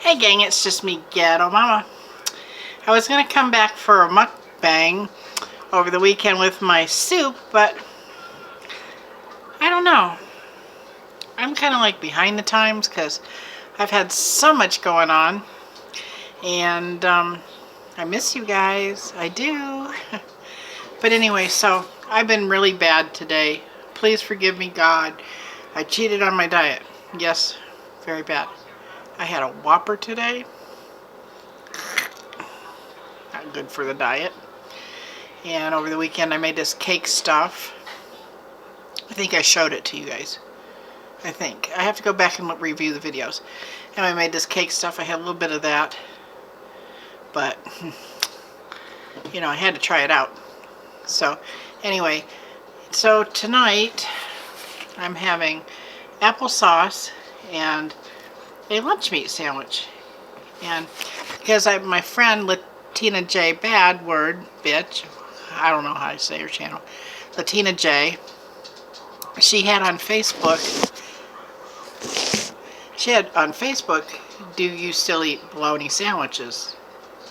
Hey gang, it's just me, Ghetto Mama. I was going to come back for a mukbang over the weekend with my soup, but I don't know. I'm kind of like behind the times because I've had so much going on. And I miss you guys. I do. But anyway, so I've been really bad today. Please forgive me, God. I cheated on my diet. Yes, very bad. I had a Whopper today. Not good for the diet. And over the weekend I made this cake stuff. I think I showed it to you guys. I think. I have to go back and review the videos. And I made this cake stuff. I had a little bit of that. But, you know, I had to try it out. So, anyway. So tonight I'm having applesauce and a lunch meat sandwich. And because my friend Latina J, bad word, bitch, I don't know how to say her channel, Latina J, she had on Facebook, do you still eat bologna sandwiches?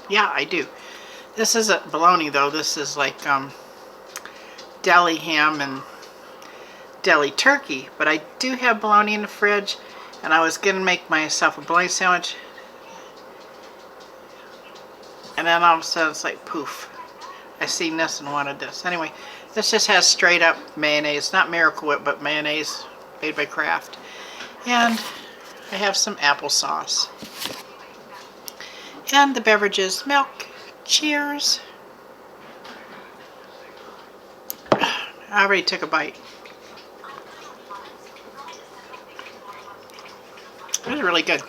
Yeah, I do. This isn't bologna though, this is like deli ham and deli turkey, but I do have bologna in the fridge, and I was going to make myself a bologna sandwich, and then all of a sudden it's like poof, I seen this and wanted this. Anyway, this just has straight up mayonnaise, not Miracle Whip, but mayonnaise made by Kraft, and I have some applesauce, and the beverages, milk. Cheers. I already took a bite. It was really good.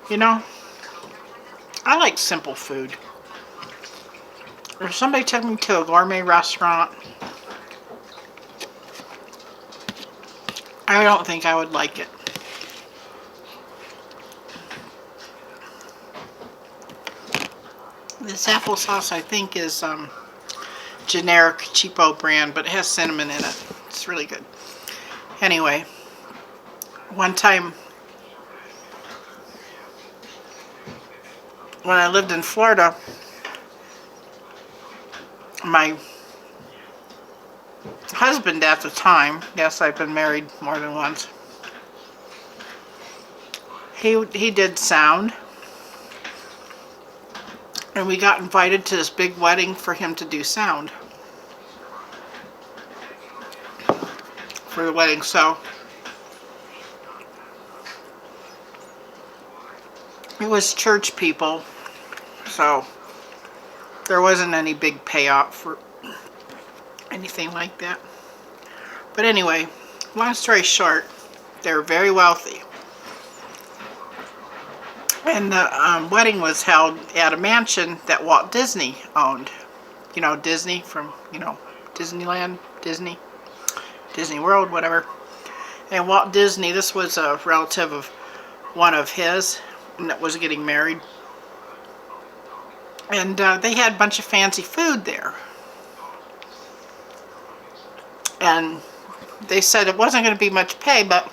You know, I like simple food. If somebody took me to a gourmet restaurant, I don't think I would like it. This applesauce, I think, is generic cheapo brand, but it has cinnamon in it. It's really good. Anyway, one time when I lived in Florida, my husband at the time, yes, I've been married more than once, he did sound, and we got invited to this big wedding for him to do sound for the wedding. So it was church people, so there wasn't any big payout for anything like that. But anyway, long story short, they're very wealthy. And the wedding was held at a mansion that Walt Disney owned. You know, Disney from, you know, Disneyland, Disney World, whatever. And Walt Disney, this was a relative of one of his that was getting married. And they had a bunch of fancy food there. And they said it wasn't going to be much pay, but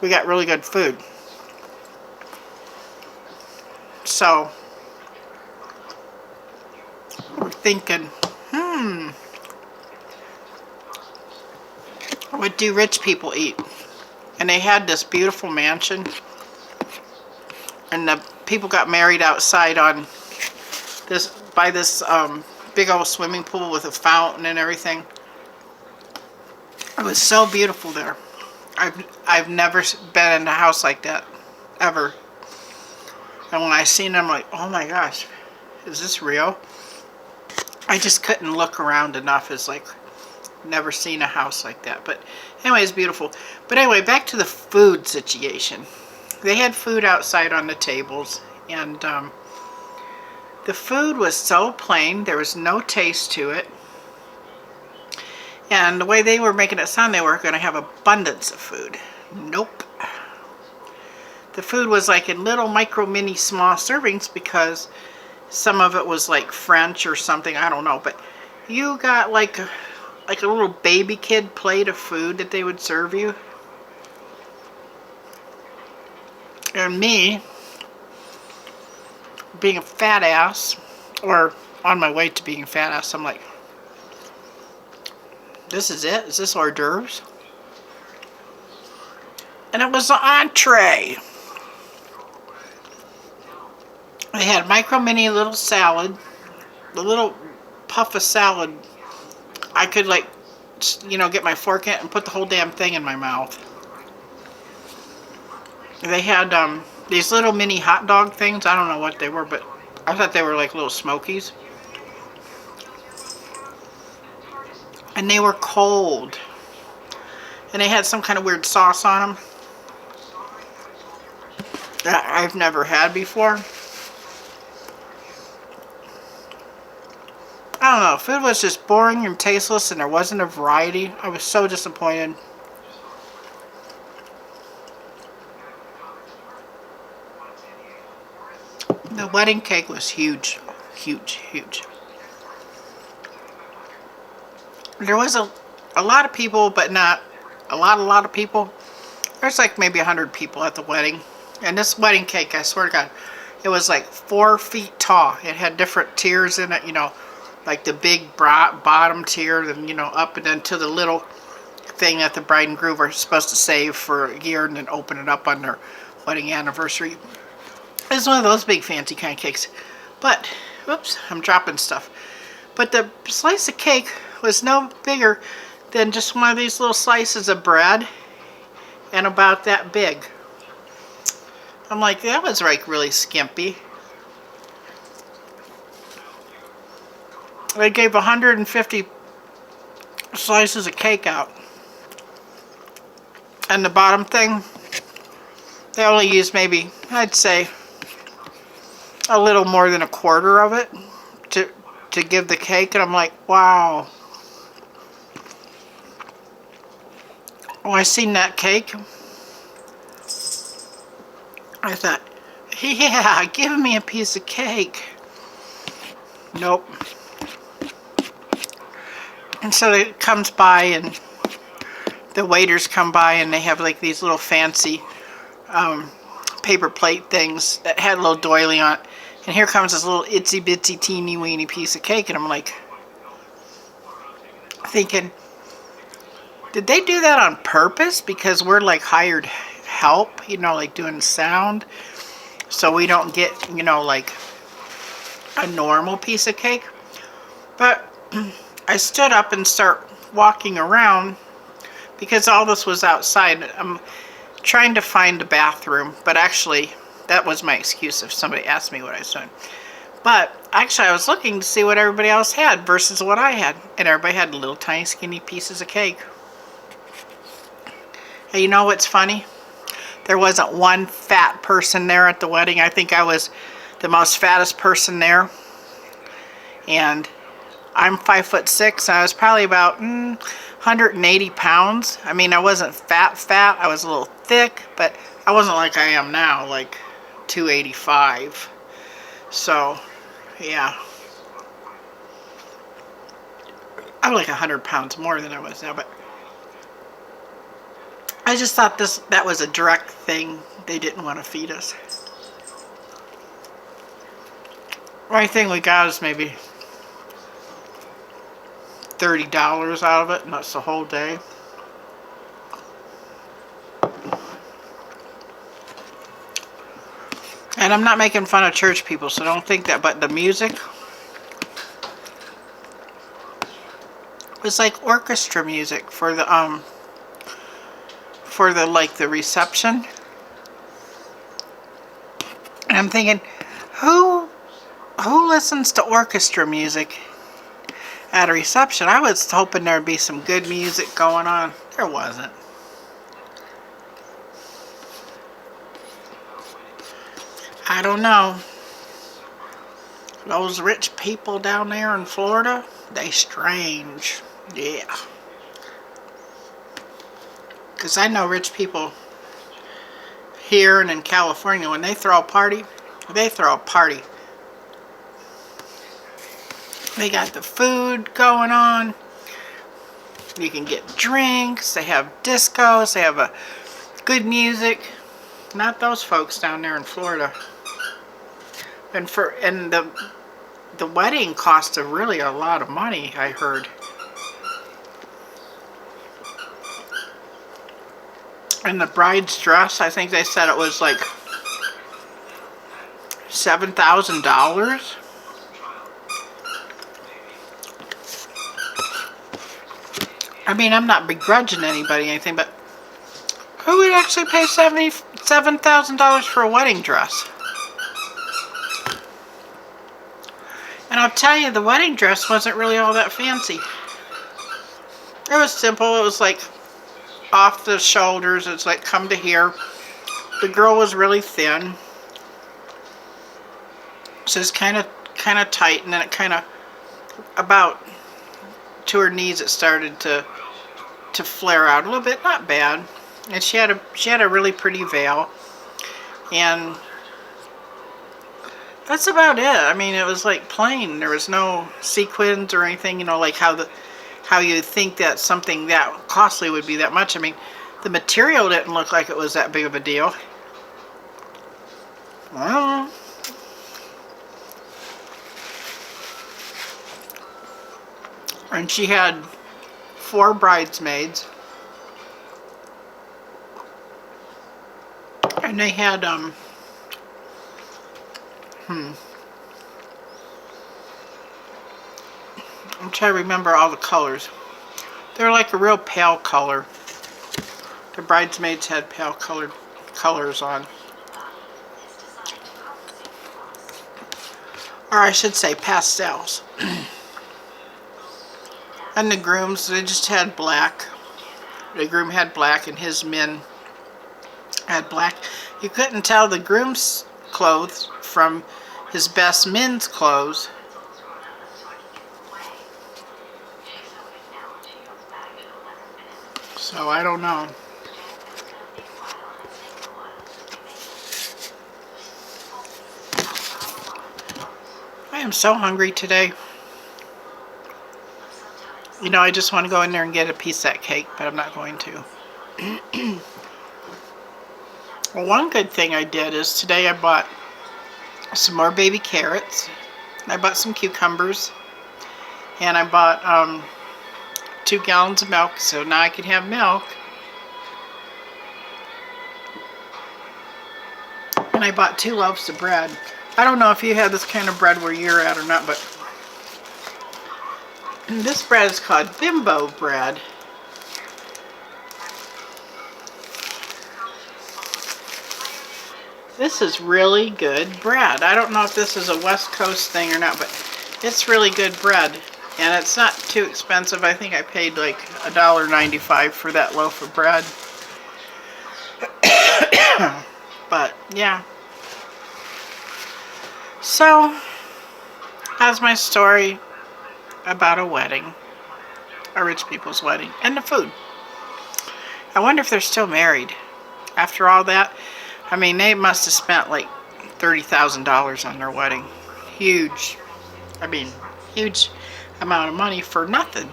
we got really good food. So we're thinking, what do rich people eat? And they had this beautiful mansion, and the people got married outside on this, by this big old swimming pool with a fountain and everything. It was so beautiful there. I've never been in a house like that ever. And when I seen them, I'm like, oh my gosh, is this real? I just couldn't look around enough. It's like, never seen a house like that. But anyway, it's beautiful. But anyway, back to the food situation. They had food outside on the tables, and the food was so plain. There was no taste to it. And the way they were making it sound, they were going to have abundance of food. Nope. The food was like in little micro mini small servings, because some of it was like French or something, I don't know, but you got like a little baby kid plate of food that they would serve you. And me, being a fat ass, or on my way to being a fat ass, I'm like, this is it? Is this hors d'oeuvres? And it was the entree. They had micro mini little salad, the little puff of salad. I could like, you know, get my fork in and put the whole damn thing in my mouth. They had these little mini hot dog things. I don't know what they were, but I thought they were like little Smokies. And they were cold. And they had some kind of weird sauce on them that I've never had before. I don't know, food was just boring and tasteless and there wasn't a variety. I was so disappointed. The wedding cake was huge, huge, huge. There was a lot of people, but not a lot of people. There's like maybe 100 people at the wedding. And this wedding cake, I swear to God, it was like 4 feet tall. It had different tiers in it, you know, like the big bottom tier, then, you know, up and then to the little thing that the bride and groom are supposed to save for a year and then open it up on their wedding anniversary. It's one of those big fancy kind of cakes. But, whoops, I'm dropping stuff. But the slice of cake was no bigger than just one of these little slices of bread and about that big. I'm like, that was like really skimpy. They gave 150 slices of cake out. And the bottom thing, they only used maybe, I'd say, a little more than a quarter of it to give the cake. And I'm like, wow. When I seen that cake, I thought, yeah, give me a piece of cake. Nope. And so it comes by and the waiters come by and they have like these little fancy paper plate things that had a little doily on it. And here comes this little itsy bitsy teeny weeny piece of cake, and I'm like thinking, did they do that on purpose? Because we're like hired help, you know, like doing sound, so we don't get, you know, like a normal piece of cake. But I stood up and start walking around because all this was outside. I'm trying to find a bathroom, but actually that was my excuse if somebody asked me what I was doing. But actually I was looking to see what everybody else had versus what I had, and everybody had little tiny skinny pieces of cake. Hey, you know what's funny? There wasn't one fat person there at the wedding. I think I was the most fattest person there. And I'm 5'6", and I was probably about 180 pounds. I mean, I wasn't fat. I was a little thick, but I wasn't like I am now, like 285. So, yeah. I'm like 100 pounds more than I was now, but I just thought that was a direct thing. They didn't want to feed us. The only thing we got is maybe $30 out of it, and that's the whole day. And I'm not making fun of church people, so don't think that, but the music was like orchestra music for the like the reception. And I'm thinking, who listens to orchestra music at a reception? I was hoping there'd be some good music going on. There wasn't. I don't know. Those rich people down there in Florida, they strange. Yeah. Because I know rich people here and in California, when they throw a party, they throw a party. They got the food going on. You can get drinks. They have discos. They have good music. Not those folks down there in Florida. And the wedding cost really a lot of money, I heard. And the bride's dress, I think they said it was like $7,000. I mean, I'm not begrudging anybody anything, but who would actually pay $77,000 for a wedding dress? And I'll tell you, the wedding dress wasn't really all that fancy. It was simple. It was like off the shoulders. It's like come to here. The girl was really thin. So it's kind of tight, and then it kind of about to her knees. It started to flare out a little bit. Not bad. And she had a really pretty veil, and that's about it. I mean, it was like plain. There was no sequins or anything, you know, like how you think that something that costly would be that much. I mean, the material didn't look like it was that big of a deal. Well, and she had 4 bridesmaids. And they had, I'm trying to remember all the colors. They're like a real pale color. The bridesmaids had pale colored colors on. Or I should say pastels. And the grooms, they just had black. The groom had black and his men had black. You couldn't tell the groom's clothes from his best men's clothes. So I don't know. I am so hungry today. You know, I just want to go in there and get a piece of that cake, but I'm not going to. Well, one good thing I did is today I bought some more baby carrots. I bought some cucumbers. And I bought 2 gallons of milk, so now I can have milk. And I bought 2 loaves of bread. I don't know if you have this kind of bread where you're at or not, but this bread is called Bimbo bread. This is really good bread. I don't know if this is a West Coast thing or not, but it's really good bread. And it's not too expensive. I think I paid like $1.95 for that loaf of bread. But yeah. So that's my story about a wedding. A rich people's wedding. And the food. I wonder if they're still married after all that. I mean, they must have spent like $30,000 on their wedding. Huge. I mean, huge amount of money for nothing.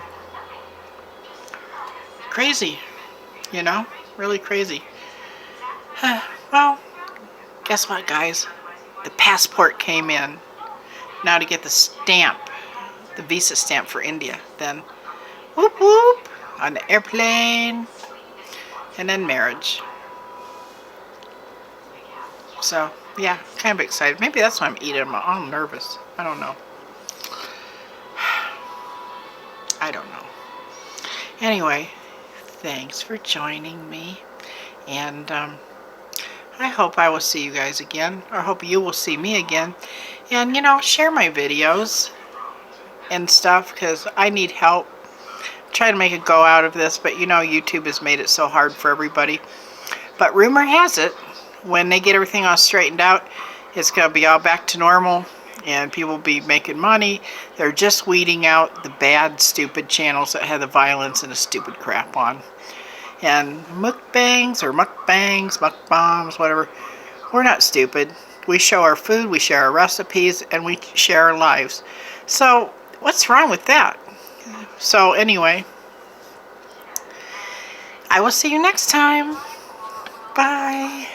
Crazy. You know? Really crazy. Well, guess what, guys? The passport came in. Now to get the stamp. The visa stamp for India. Then, whoop whoop. On the airplane. And then marriage. So, yeah, kind of excited. Maybe that's why I'm eating. I'm all nervous. I don't know. I don't know. Anyway, thanks for joining me. And I hope I will see you guys again. Or I hope you will see me again. And, you know, share my videos and stuff because I need help. Try to make a go out of this. But, you know, YouTube has made it so hard for everybody. But rumor has it, when they get everything all straightened out, it's going to be all back to normal and people will be making money. They're just weeding out the bad, stupid channels that have the violence and the stupid crap on. And mukbangs or mukbangs, mukbombs, whatever, we're not stupid. We show our food, we share our recipes, and we share our lives. So what's wrong with that? So anyway, I will see you next time. Bye.